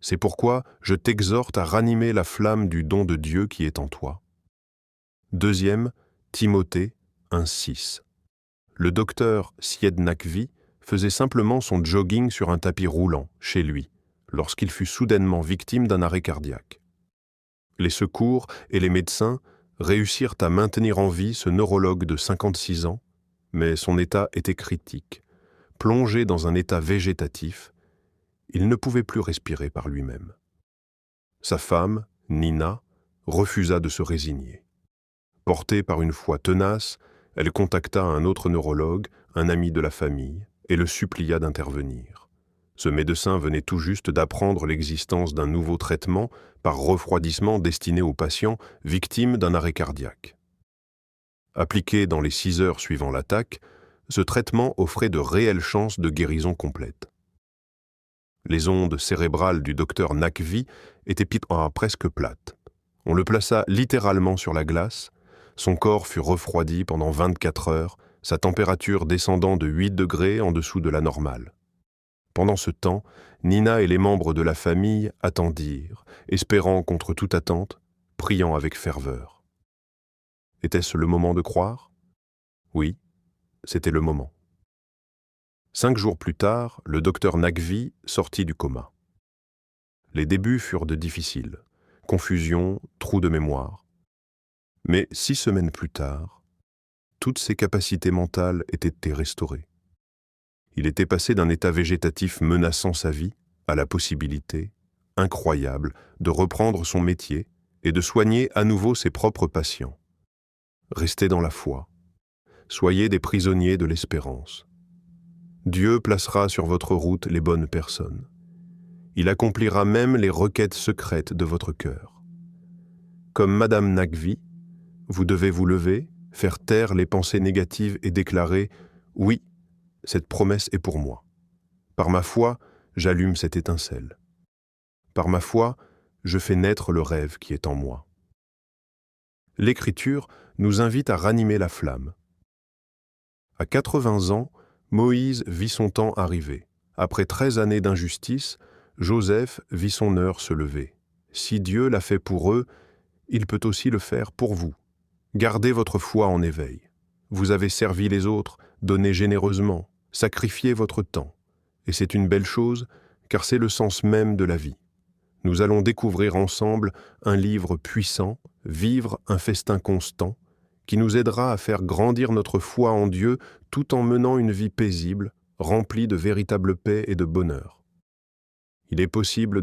C'est pourquoi je t'exhorte à ranimer la flamme du don de Dieu qui est en toi. 2 Timothée 1,6. Le docteur Syed Naqvi faisait simplement son jogging sur un tapis roulant, chez lui, lorsqu'il fut soudainement victime d'un arrêt cardiaque. Les secours et les médecins réussirent à maintenir en vie ce neurologue de 56 ans, mais son état était critique. Plongé dans un état végétatif, il ne pouvait plus respirer par lui-même. Sa femme, Nina, refusa de se résigner. Portée par une foi tenace, elle contacta un autre neurologue, un ami de la famille, et le supplia d'intervenir. Ce médecin venait tout juste d'apprendre l'existence d'un nouveau traitement par refroidissement destiné aux patients victimes d'un arrêt cardiaque. Appliqué dans les 6 heures suivant l'attaque, ce traitement offrait de réelles chances de guérison complète. Les ondes cérébrales du docteur Naqvi étaient presque plates. On le plaça littéralement sur la glace, son corps fut refroidi pendant 24 heures, sa température descendant de 8 degrés en dessous de la normale. Pendant ce temps, Nina et les membres de la famille attendirent, espérant contre toute attente, priant avec ferveur. Était-ce le moment de croire? Oui, c'était le moment. 5 jours plus tard, le docteur Naqvi sortit du coma. Les débuts furent difficiles, confusion, trou de mémoire. Mais 6 semaines plus tard, toutes ses capacités mentales étaient restaurées. Il était passé d'un état végétatif menaçant sa vie à la possibilité, incroyable, de reprendre son métier et de soigner à nouveau ses propres patients. Restez dans la foi. Soyez des prisonniers de l'espérance. Dieu placera sur votre route les bonnes personnes. Il accomplira même les requêtes secrètes de votre cœur. Comme Madame Naqvi, vous devez vous lever, faire taire les pensées négatives et déclarer « Oui, cette promesse est pour moi. Par ma foi, j'allume cette étincelle. Par ma foi, je fais naître le rêve qui est en moi. » L'Écriture nous invite à ranimer la flamme. À 80 ans, Moïse vit son temps arriver. Après 13 années d'injustice, Joseph vit son heure se lever. Si Dieu l'a fait pour eux, il peut aussi le faire pour vous. Gardez votre foi en éveil. Vous avez servi les autres, donné généreusement, sacrifié votre temps. Et c'est une belle chose, car c'est le sens même de la vie. Nous allons découvrir ensemble un livre puissant, Vivre un festin constant, qui nous aidera à faire grandir notre foi en Dieu tout en menant une vie paisible, remplie de véritable paix et de bonheur. Il est possible de